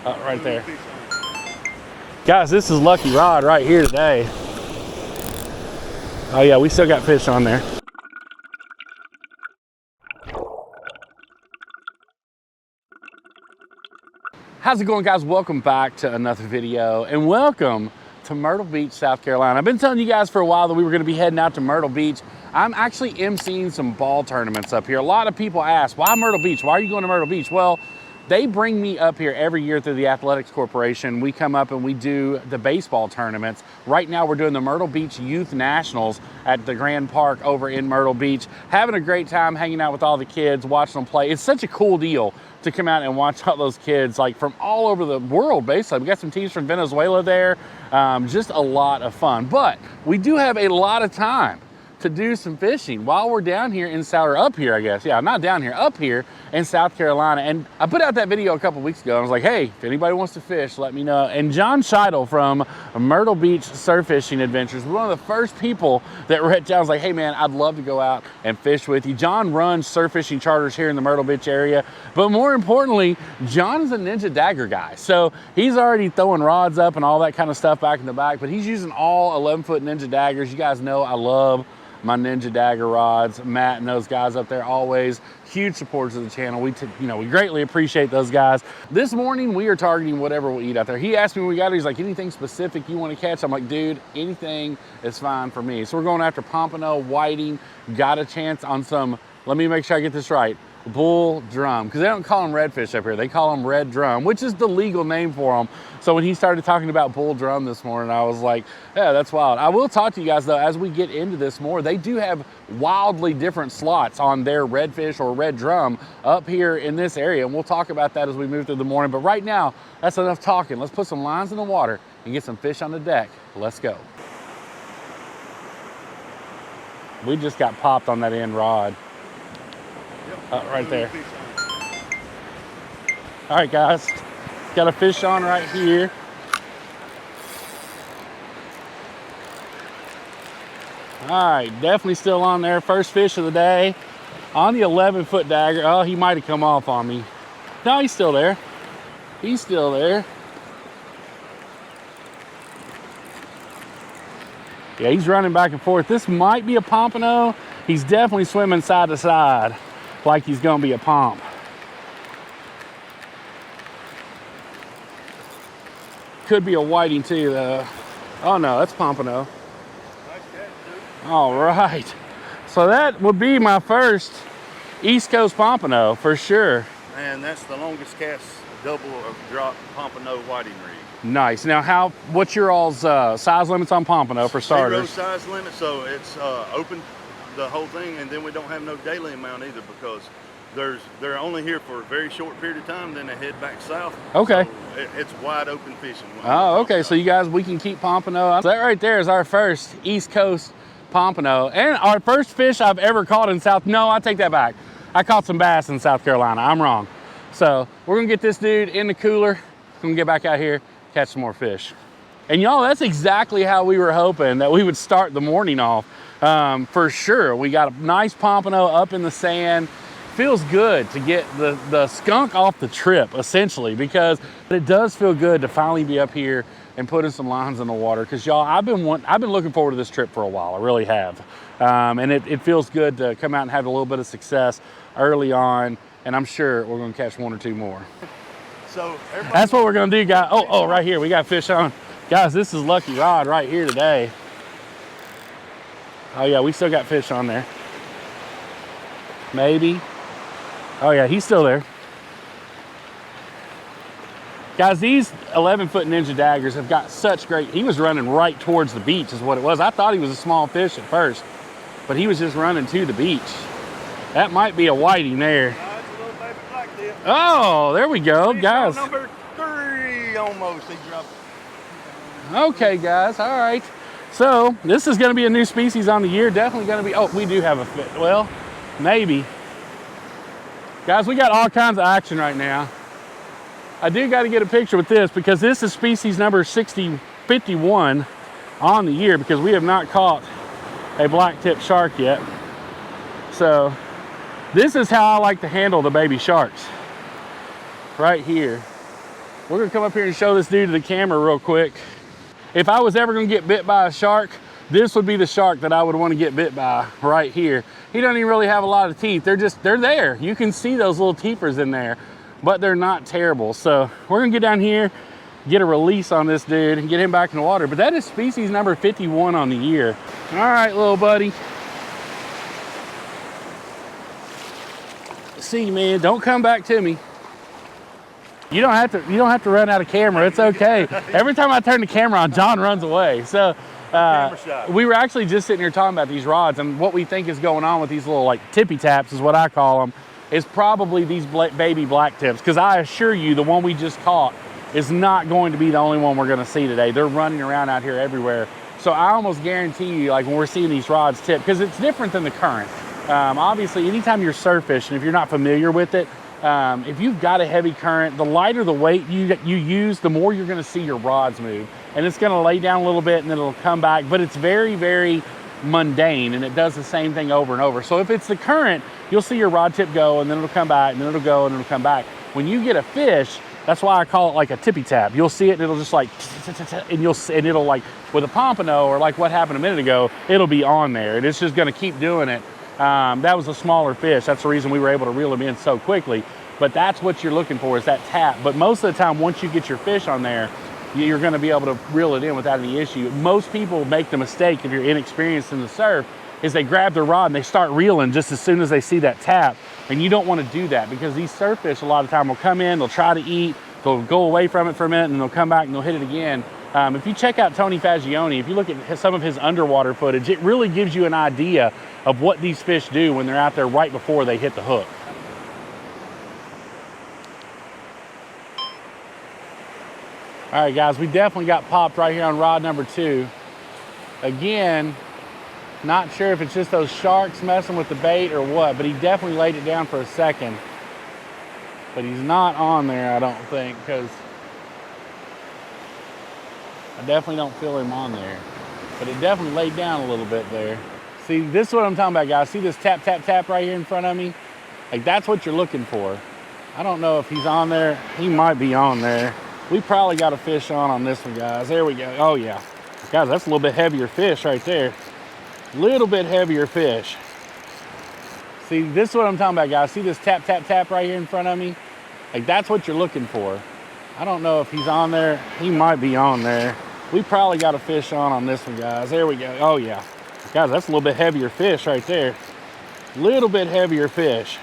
Right there. Guys, this is lucky rod right here today. Oh yeah, we still got fish on there. How's it going, guys? Welcome back to another video, and welcome to Myrtle Beach, South Carolina. I've been telling you guys for a while that we were gonna be heading out to Myrtle Beach. I'm actually emceeing some ball tournaments up here. A lot of people ask, why Myrtle Beach? Why are you going to Myrtle Beach? Well, they bring me up here every year through the Athletics Corporation. We come up and we do the baseball tournaments. Right now we're doing the Myrtle Beach Youth Nationals at the Grand Park over in Myrtle Beach. Having a great time hanging out with all the kids, watching them play. It's such a cool deal to come out and watch all those kids like from all over the world, basically. We got some teams from Venezuela there. Just a lot of fun. But we do have a lot of time to do some fishing while we're down here in up here, I guess. Yeah, not down here, up here in South Carolina. And I put out that video a couple weeks ago. I was like, hey, if anybody wants to fish, let me know. And John Scheidel from Myrtle Beach Surf Fishing Adventures was one of the first people that reached out. I was like, hey man, I'd love to go out and fish with you. John runs surf fishing charters here in the Myrtle Beach area. But more importantly, John is a Ninja Dagger guy. So he's already throwing rods up and all that kind of stuff back in the back, but he's using all 11-foot Ninja Daggers. You guys know I love my Ninja Dagger rods. Matt and those guys up there, always huge supporters of the channel. We greatly appreciate those guys. This morning we are targeting whatever we'll eat out there. He asked me when we got here, he's like, anything specific you want to catch? I'm like, dude, anything is fine for me. So we're going after pompano, whiting, got a chance on some, let me make sure I get this right, bull drum, because they don't call them redfish up here. They call them red drum, which is the legal name for them. So when he started talking about bull drum this morning, I was like, yeah, that's wild. I will talk to you guys though, as we get into this more, they do have wildly different slots on their redfish or red drum up here in this area. And we'll talk about that as we move through the morning. But right now, that's enough talking. Let's put some lines in the water and get some fish on the deck. Let's go. We just got popped on that end rod. Right there. All right, guys, got a fish on right here. All right, definitely still on there. First fish of the day on the 11-foot dagger. Oh, he might have come off on me. No, he's still there. He's still there. Yeah, he's running back and forth. This might be a pompano. He's definitely swimming side to side like he's gonna be a pomp. Could be a whiting too though. Oh no, that's pompano. Nice catch, dude. All right. So that would be my first East Coast pompano for sure. And that's the longest cast double or drop pompano whiting rig. Nice. Now what's your all's size limits on pompano for starters? 0 size limit, so it's open the whole thing, and then we don't have no daily amount either because they're only here for a very short period of time, then they head back south. Okay. So it's wide open fishing. Oh, okay. So you guys, we can keep pompano. So that right there is our first East Coast pompano and our first fish I've ever caught in no, I take that back. I caught some bass in South Carolina. I'm wrong. So we're gonna get this dude in the cooler. Gonna get back out here, catch some more fish. And y'all, that's exactly how we were hoping that we would start the morning off. For sure, we got a nice pompano up in the sand. Feels good to get the skunk off the trip, essentially, because it does feel good to finally be up here and putting some lines in the water. Because y'all, I've been looking forward to this trip for a while. I really have, and it feels good to come out and have a little bit of success early on. And I'm sure we're gonna catch 1 or 2 more. So that's what we're gonna do, guys. Oh, right here, we got fish on. Guys, this is lucky rod right here today. Oh yeah, we still got fish on there. Maybe. Oh yeah, he's still there. Guys, these 11-foot Ninja Daggers have got such great, he was running right towards the beach is what it was. I thought he was a small fish at first, but he was just running to the beach. That might be a whiting there. It's a little baby black tip. Oh, there we go, guys. Number 3 almost, he dropped. Okay, guys, all right. So this is gonna be a new species on the year. Definitely gonna be, oh, we do have a fit. Well, maybe. Guys, we got all kinds of action right now. I do gotta get a picture with this because this is species number 51 on the year because we have not caught a black-tip shark yet. So this is how I like to handle the baby sharks. Right here. We're gonna come up here and show this dude to the camera real quick. If I was ever gonna get bit by a shark, this would be the shark that I would want to get bit by right here. He doesn't even really have a lot of teeth. They're there. You can see those little teethers in there, but they're not terrible. So we're gonna get down here, get a release on this dude and get him back in the water. But that is species number 51 on the year. All right, little buddy. See, man, don't come back to me. You don't have to run out of camera. It's okay. Every time I turn the camera on, John runs away. So we were actually just sitting here talking about these rods, and what we think is going on with these little like tippy taps is what I call them, is probably these baby black tips. Because I assure you, the one we just caught is not going to be the only one we're going to see today. They're running around out here everywhere. So I almost guarantee you, like when we're seeing these rods tip, because it's different than the current. Obviously, anytime you're surf fishing, if you're not familiar with it, if you've got a heavy current, the lighter the weight you use, the more you're going to see your rods move. And it's going to lay down a little bit and then it'll come back. But it's very, very mundane, and it does the same thing over and over. So if it's the current, you'll see your rod tip go, and then it'll come back, and then it'll go, and it'll come back. When you get a fish, that's why I call it like a tippy tap. You'll see it, and it'll just like, and it'll like, with a pompano, or like what happened a minute ago, it'll be on there, and it's just going to keep doing it. That was a smaller fish. That's the reason we were able to reel him in so quickly. But that's what you're looking for, is that tap. But most of the time, once you get your fish on there, you're going to be able to reel it in without any issue. Most people make the mistake, if you're inexperienced in the surf, is they grab their rod and they start reeling just as soon as they see that tap. And you don't want to do that, because these surf fish a lot of time will come in, they'll try to eat, they'll go away from it for a minute, and they'll come back and they'll hit it again. If you check out Tony Fagioni, if you look at some of his underwater footage, it really gives you an idea of what these fish do when they're out there right before they hit the hook. All right, guys, we definitely got popped right here on rod number 2. Again, not sure if it's just those sharks messing with the bait or what, but he definitely laid it down for a second. But he's not on there, I don't think, because I definitely don't feel him on there. But it definitely laid down a little bit there. See, this is what I'm talking about, guys. See this tap, tap, tap right here in front of me? Like, that's what you're looking for. I don't know if he's on there. He might be on there. We probably got a fish on this one, guys. There we go. Oh, yeah. Guys, that's a little bit heavier fish right there. Little bit heavier fish. See, this is what I'm talking about, guys. See this tap, tap, tap right here in front of me? Like, that's what you're looking for. I don't know if he's on there. He might be on there. We probably got a fish on this one, guys. There we go. Oh, yeah. Guys, that's a little bit heavier fish right there. Little bit heavier fish.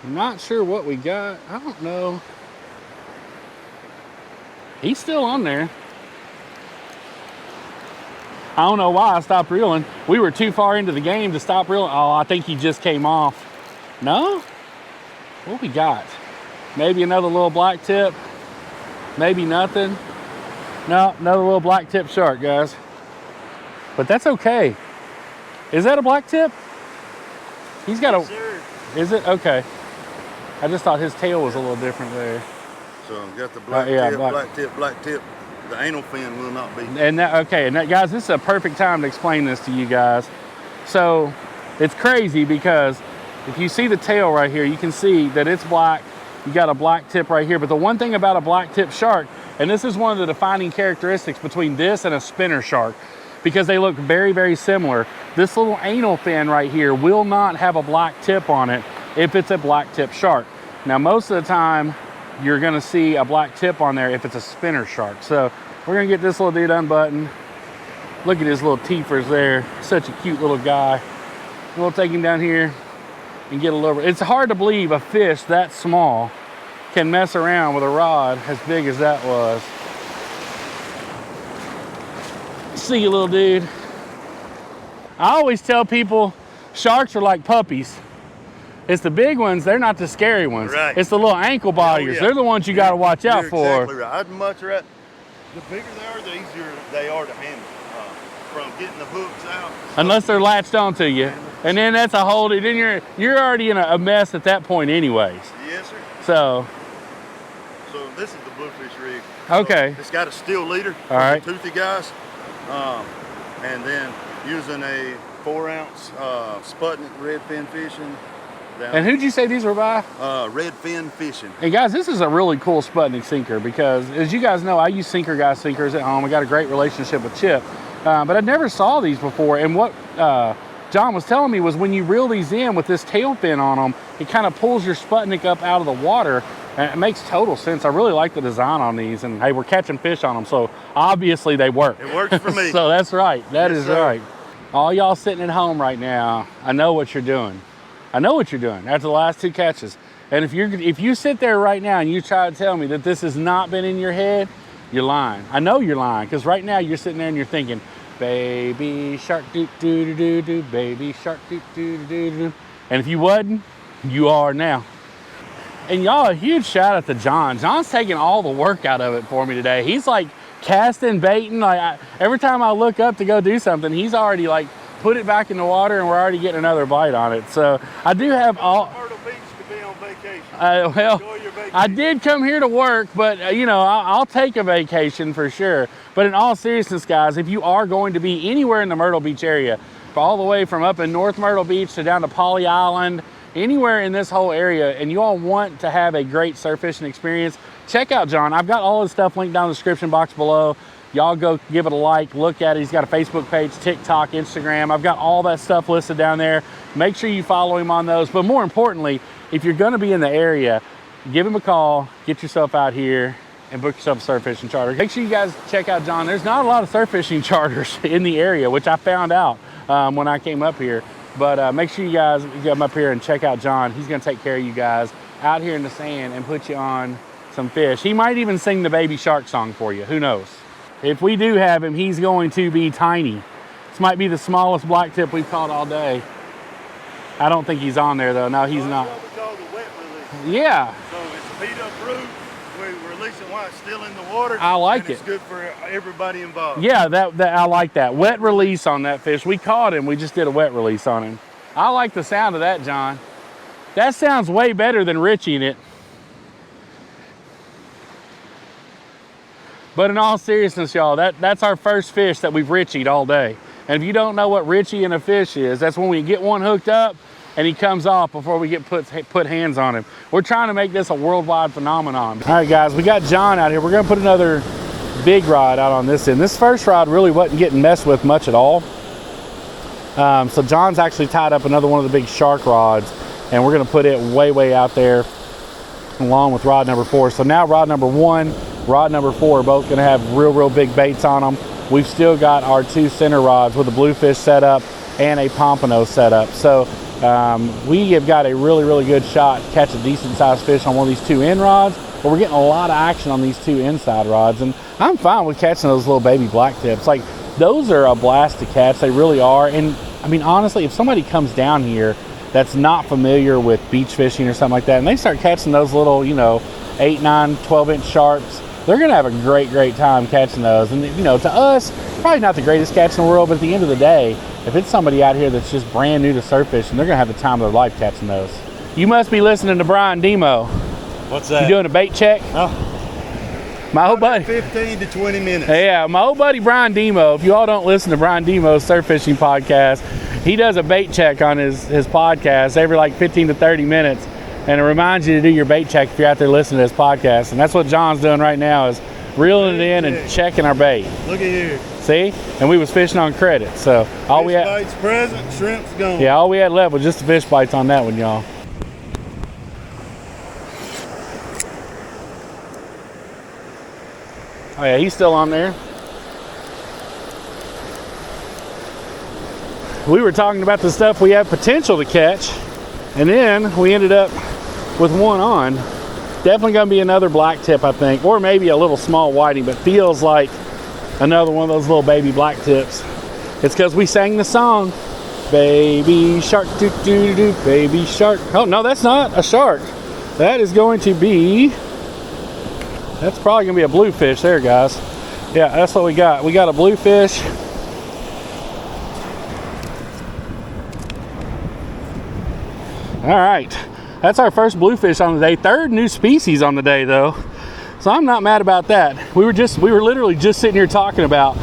Not sure what we got. I don't know. He's still on there. I don't know why I stopped reeling. We were too far into the game to stop reeling. Oh, I think he just came off. No? What we got? Maybe another little black tip. Maybe nothing. No, another little black tip shark, guys. But that's okay. Is that a black tip? He's got a... Sure. Is it? Okay. I just thought his tail was a little different there. So got the black yeah, tip, black tip, black tip. The anal fin will not be. And that, okay, and that, guys, this is a perfect time to explain this to you guys. So it's crazy, because if you see the tail right here, you can see that it's black. You got a black tip right here. But the one thing about a black tip shark, and this is one of the defining characteristics between this and a spinner shark, because they look very, very similar. This little anal fin right here will not have a black tip on it if it's a black tip shark. Now, most of the time, you're gonna see a black tip on there if it's a spinner shark. So we're gonna get this little dude unbuttoned. Look at his little teethers there. Such a cute little guy. We'll take him down here and get a little, it's hard to believe a fish that small can mess around with a rod as big as that was. See you, little dude. I always tell people sharks are like puppies. It's the big ones, they're not the scary ones. Right. It's the little ankle bodiers. Oh, yeah. They're the ones you got to watch out for. Exactly right. I'd much rather, the bigger they are, the easier they are to handle. From getting the hooks out. Unless they're latched onto you. And then that's a whole, then you're already in a mess at that point anyways. Yes, sir. So this is the bluefish rig. Okay. So it's got a steel leader. All right. Toothy guys. And then using a 4-ounce Sputnik redfin fishing. And who'd you say these were by? Redfin Fishing. And guys, this is a really cool Sputnik sinker because, as you guys know, I use Sinker Guy sinkers at home. I got a great relationship with Chip, but I never saw these before. And what John was telling me was when you reel these in with this tail fin on them, it kind of pulls your Sputnik up out of the water. And it makes total sense. I really like the design on these. And hey, we're catching fish on them, so obviously they work. It works for me. So that's right. That Yes, is sir. right. All y'all sitting at home right now, I know what you're doing. I know what you're doing after the last 2 catches. And if you sit there right now and you try to tell me that this has not been in your head, you're lying. I know you're lying, because right now you're sitting there and you're thinking, baby shark doo doo doo doo doo, baby shark doo doo doo doo doo. And if you wasn't, you are now. And y'all, a huge shout out to John. John's taking all the work out of it for me today. He's like casting, baiting. Like every time I look up to go do something, he's already like put it back in the water and we're already getting another bite on it. So I do have all. Myrtle Beach to be on vacation. Well, Enjoy your vacation. I did come here to work, but you know, I'll take a vacation for sure. But in all seriousness, guys, if you are going to be anywhere in the Myrtle Beach area, all the way from up in North Myrtle Beach to down to Polly Island, anywhere in this whole area, and you all want to have a great surf fishing experience, check out John. I've got all his stuff linked down in the description box below. Y'all go give it a like, look at it. He's got a Facebook page, TikTok, Instagram. I've got all that stuff listed down there. Make sure you follow him on those. But more importantly, if you're gonna be in the area, give him a call, get yourself out here and book yourself a surf fishing charter. Make sure you guys check out John. There's not a lot of surf fishing charters in the area, which I found out when I came up here. But make sure you guys come up here and check out John. He's gonna take care of you guys out here in the sand and put you on some fish. He might even sing the baby shark song for you, who knows? If we do have him, he's going to be tiny. This might be the smallest black tip we've caught all day. I don't think he's on there though. No, he's not. That's what we call the wet release. Yeah. So it's beat up root. We release it while it's still in the water. I like and it. It's good for everybody involved. Yeah, that I like that. Wet release on that fish. We caught him, we just did a wet release on him. I like the sound of that, John. That sounds way better than Richieing it. But in all seriousness, y'all, that's our first fish that we've Richie'd all day. And if you don't know what Richieing a fish is, that's when we get one hooked up and he comes off before we get put hands on him. We're trying to make this a worldwide phenomenon. All right, guys, we got John out here. We're gonna put another big rod out on this end. This first rod really wasn't getting messed with much at all. So John's actually tied up another one of the big shark rods, and we're gonna put it way out there along with rod number 4. So now rod number 1, rod number 4 are both gonna have real big baits on them. We've still got our 2 center rods with a bluefish setup and a Pompano setup. So we have got a really good shot to catch a decent sized fish on one of these 2 end rods, but we're getting a lot of action on these 2 inside rods, and I'm fine with catching those little baby black tips. Like, those are a blast to catch, they really are. And I mean, honestly, if somebody comes down here that's not familiar with beach fishing or something like that, and they start catching those little, you know, 8, 9, 12-inch sharks, they're gonna have a great time catching those. And you know, to us, probably not the greatest catch in the world, but at the end of the day, if it's somebody out here that's just brand new to surf fishing, they're gonna have the time of their life catching those. You must be listening to Brian Demo. What's that? You doing a bait check? Oh. My old buddy. 15 to 20 minutes. Yeah, my old buddy Brian Demo. If you all don't listen to Brian Demo's surf fishing podcast, he does a bait check on his podcast every like 15 to 30 minutes. And it reminds you to do your bait check if you're out there listening to this podcast. And that's what John's doing right now, is reeling it in and checking our bait. Look at here. See? And we was fishing on credit. So all we had, bites present, shrimp's gone. yeah, all we had left was just the fish bites on that one, y'all. Oh yeah, he's still on there. We were talking about the stuff we have potential to catch, and then we ended up with one on. Definitely gonna be another black tip, I think, or maybe a little small whiting, but feels like another one of those little baby black tips. It's because we sang the song, baby shark, doo doo doo, baby shark. Oh no, that's not a shark. That is going to be, that's probably gonna be a bluefish there, guys. Yeah, that's what we got. We got a bluefish. All right, that's our first bluefish on the day. 3rd new species on the day though. So I'm not mad about that. We were literally just sitting here talking about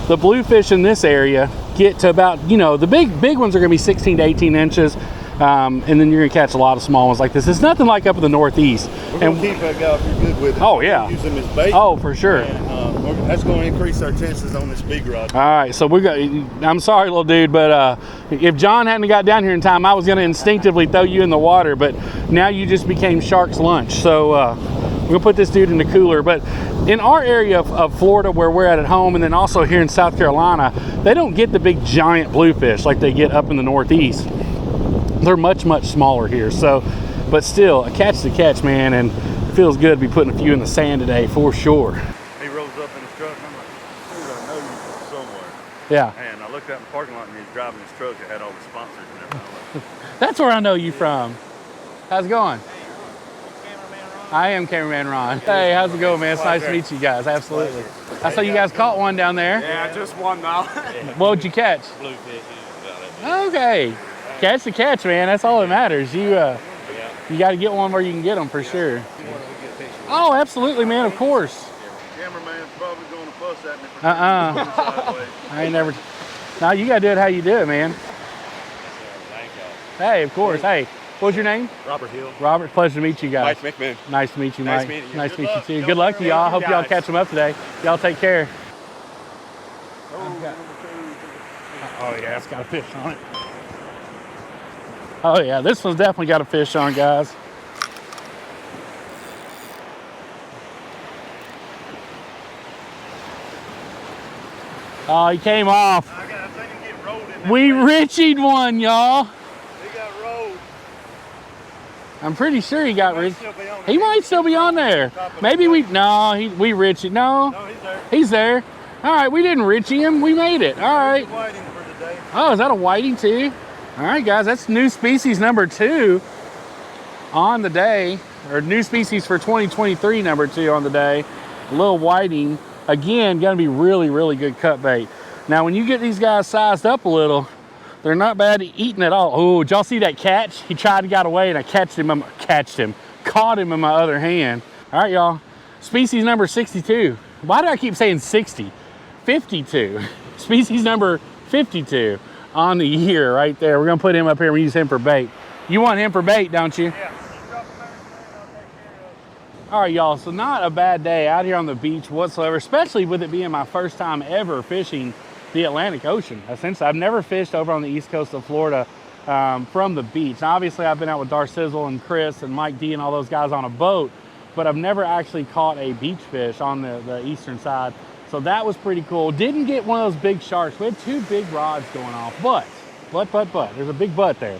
the bluefish in this area get to about, you know, the big ones are gonna be 16 to 18 inches. And then you're gonna catch a lot of small ones like this. It's nothing like up in the Northeast. We're gonna keep that guy if you're good with it. Oh yeah. Use them as bait. Oh, for sure. And, that's gonna increase our chances on this big rod. All right, so we got. I'm sorry, little dude, but if John hadn't got down here in time, I was gonna instinctively throw you in the water. But now you just became shark's lunch. So we're gonna put this dude in the cooler. But in our area of Florida, where we're at home, and then also here in South Carolina, they don't get the big giant bluefish like they get up in the Northeast. They're much smaller here. So, but still, a catch to catch, man, and it feels good to be putting a few in the sand today for sure. He rolls up in his truck, and I'm like, dude, I know you from somewhere. Yeah. And I looked out in the parking lot, and he was driving his truck that had all the sponsors and everything. That's where I know you from. How's it going? I am cameraman Ron. Hey, how's it going, man? It's nice to meet you guys. Absolutely. I saw you guys caught one down there. Yeah, just one now. What'd you catch? Bluefish. Okay. Catch the catch, man. That's all that matters. You got to get one where you can get them for sure. Oh, absolutely, man. Of course. Cameraman's probably going to fuss at me for I ain't never. No, you got to do it how you do it, man. Hey, of course. Hey, what's your name? Robert Hill. Robert. Pleasure to meet you guys. Mike McMahon. Nice to meet you, Nice Mike. meeting you. Nice to Good meet you luck. too. Good luck to y'all. Hope y'all catch them up today. Y'all take care. Oh yeah, it's got a fish on it. Oh yeah, this one's definitely got a fish on, guys. Oh, he came off. I think he get rolled in that We place. Richied one, y'all. He got rolled. I'm pretty sure he got Might Richied. still be on He might still be on there. Maybe we Richied. No, No, he's there. he's there. All right, we didn't Richie him. We made it. All right. Waiting for the day. Oh, is that a whiting too? All right, guys, that's new species number 2 on the day, or new species for 2023 number 2 on the day. A little whiting. Again, gonna be really good cut bait. Now, when you get these guys sized up a little, they're not bad eating at all. Oh, did y'all see that catch? He tried to get away, and I caught him in my other hand. All right, y'all. Species number 62. Why do I keep saying 60? 52. Species number 52 on the year right there. We're gonna put him up here and we use him for bait. You want him for bait, don't you? Yeah. All right, y'all, so not a bad day out here on the beach whatsoever, especially with it being my first time ever fishing the Atlantic Ocean. Since I've never fished over on the east coast of Florida from the beach. Now, obviously, I've been out with Dar Sizzle and Chris and Mike D and all those guys on a boat, but I've never actually caught a beach fish on the eastern side. So that was pretty cool. Didn't get one of those big sharks. We had 2 big rods going off, but, there's a big but there.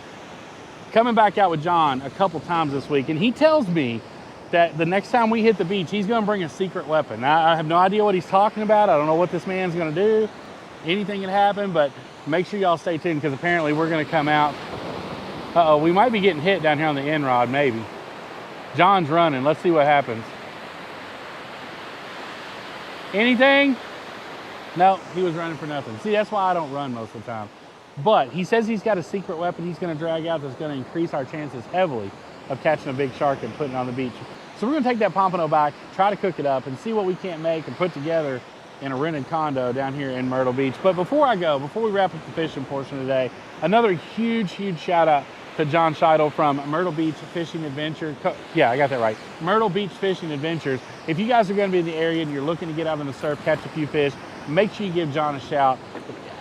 Coming back out with John a couple times this week, and he tells me that the next time we hit the beach, he's gonna bring a secret weapon. Now, I have no idea what he's talking about. I don't know what this man's gonna do. Anything can happen, but make sure y'all stay tuned because apparently we're gonna come out. Uh-oh, we might be getting hit down here on the end rod, maybe. John's running, let's see what happens. Anything? No, he was running for nothing. See, that's why I don't run most of the time. But he says he's got a secret weapon he's gonna drag out that's gonna increase our chances heavily of catching a big shark and putting it on the beach. So we're gonna take that Pompano back, try to cook it up and see what we can't make and put together in a rented condo down here in Myrtle Beach. But before we wrap up the fishing portion today, another huge shout out to John Scheidel from Myrtle Beach Fishing Adventure. Yeah, I got that right. Myrtle Beach Fishing Adventures. If you guys are gonna be in the area and you're looking to get out on the surf, catch a few fish, make sure you give John a shout.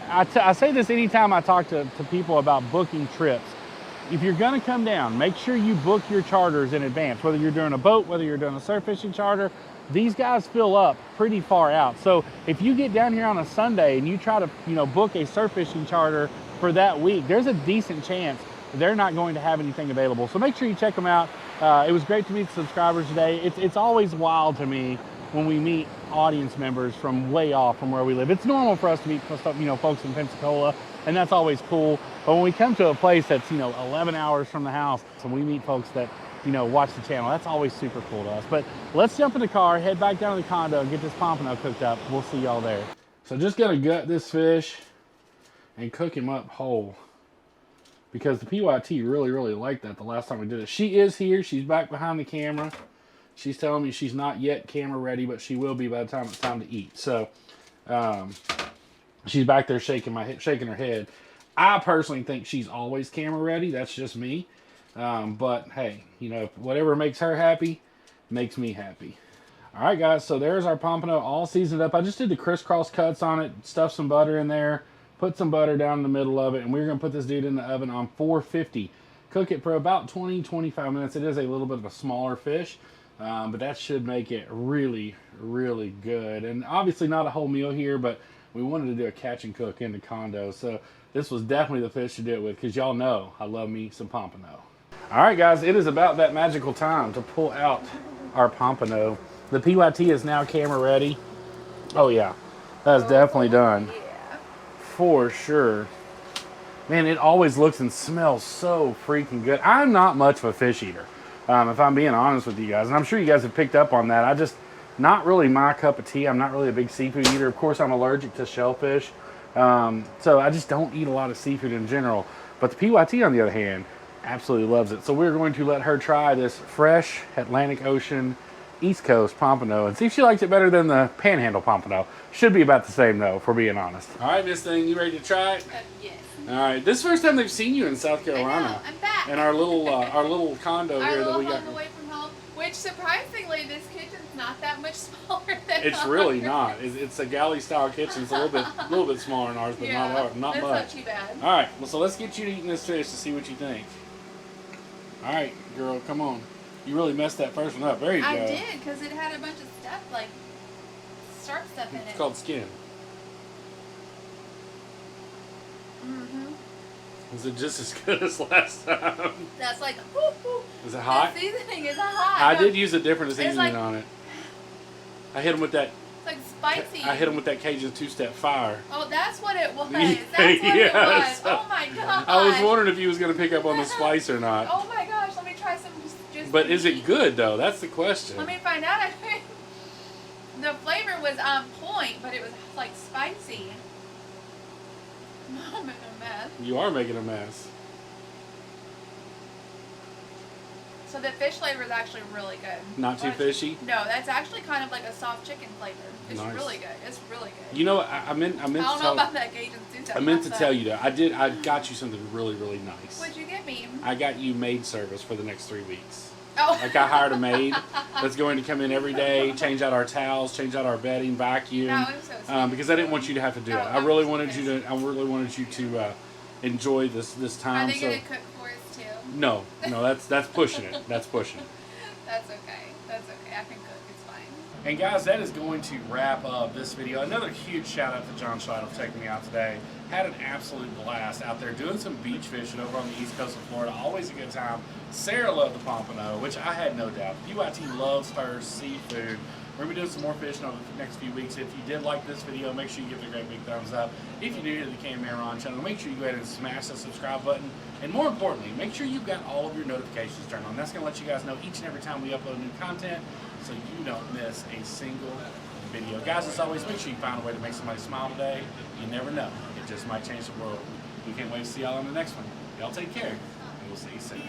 I say this anytime I talk to people about booking trips. If you're gonna come down, make sure you book your charters in advance, whether you're doing a boat, whether you're doing a surf fishing charter. These guys fill up pretty far out. So if you get down here on a Sunday and you try to, book a surf fishing charter for that week, there's a decent chance they're not going to have anything available. So make sure you check them out. It was great to meet subscribers today. It's always wild to me when we meet audience members from way off from where we live. It's normal for us to meet, folks in Pensacola, and that's always cool. But when we come to a place that's, 11 hours from the house, and we meet folks that, watch the channel, that's always super cool to us. But let's jump in the car, head back down to the condo, and get this Pompano cooked up. We'll see y'all there. So just gonna gut this fish and cook him up whole, because the PYT really liked that the last time we did it. She is here. She's back behind the camera. She's telling me she's not yet camera ready, but she will be by the time it's time to eat. So She's back there shaking her head. I personally think she's always camera ready. That's just me. But hey, you know, whatever makes her happy makes me happy. All right, guys. So there's our pompano all seasoned up. I just did the crisscross cuts on it, stuffed some butter in there, put some butter down in the middle of it, and we're gonna put this dude in the oven on 450. Cook it for about 20-25 minutes. It is a little bit of a smaller fish, but that should make it really, really good. And obviously not a whole meal here, but we wanted to do a catch and cook in the condo. So this was definitely the fish to do it with, because y'all know I love me some pompano. All right, guys, it is about that magical time to pull out our pompano. The PYT is now camera ready. Oh yeah, that's definitely done. Yeah. For sure. Man, it always looks and smells so freaking good. I'm not much of a fish eater, if I'm being honest with you guys. And I'm sure you guys have picked up on that. I just, not really my cup of tea. I'm not really a big seafood eater. Of course, I'm allergic to shellfish. So I just don't eat a lot of seafood in general. But the PYT, on the other hand, absolutely loves it. So we're going to let her try this fresh Atlantic Ocean East Coast pompano and see if she likes it better than the Panhandle pompano. Should be about the same though, if we're being honest. All right, Miss Thing, you ready to try it? Yes. All right, this is the first time they've seen you in South Carolina. I know, I'm back. And our little condo Our here little that we got. home away from home, which surprisingly, this kitchen's not that much smaller than It's ours. really not. It's a galley style kitchen. It's a little bit smaller than ours, but not that's much. not too bad. All right, well, so let's get you to eating this fish to see what you think. All right, girl, come on. You really messed that first one up. There you go. I did, because it had a bunch of stuff, like sharp stuff in it. It's called skin. Mm-hmm. Is it just as good as last time? That's like, whoo. Is it hot? The seasoning is hot. I did use a different seasoning like, on it. I hit him with that. It's like spicy. I hit him with that Cajun two-step fire. Oh, that's what it was. Yeah, That's what it yes. was. Oh my god. I was wondering if he was going to pick up on the spice or not. Oh my gosh, let me try some just But is it good though? That's the question. Let me find out. The flavor was on point, but it was like spicy. I'm making a mess. You are making a mess. So the fish flavor is actually really good. Not too fishy? No, that's actually kind of like a soft chicken flavor. It's Nice. really good. It's really good. You know, I meant I don't know to about that Cajun soup. I meant to tell you that I got you something really, really nice. What'd you get me? I got you maid service for the next 3 weeks. Oh. Like I hired a maid that's going to come in every day, change out our towels, change out our bedding, vacuum. That was so sweet. Because I didn't want you to have to do it. I really wanted you to enjoy this time. Are they gonna cook for us too? No, that's pushing it. That's pushing it. That's okay. That's okay. I can cook. It's fine. And guys, that is going to wrap up this video. Another huge shout out to John Scheidel for taking me out today. Had an absolute blast out there doing some beach fishing over on the east coast of Florida. Always a good time. Sarah loved the pompano, which I had no doubt. PYT loves her seafood. We're going to be doing some more fishing over the next few weeks. If you did like this video, make sure you give it a great big thumbs up. If you're new to the Cameron channel, make sure you go ahead and smash that subscribe button. And more importantly, make sure you've got all of your notifications turned on. That's going to let you guys know each and every time we upload new content, so you don't miss a single video. Guys, as always, make sure you find a way to make somebody smile today. You never know. It just might change the world. We can't wait to see y'all on the next one. Y'all take care, and we'll see you soon.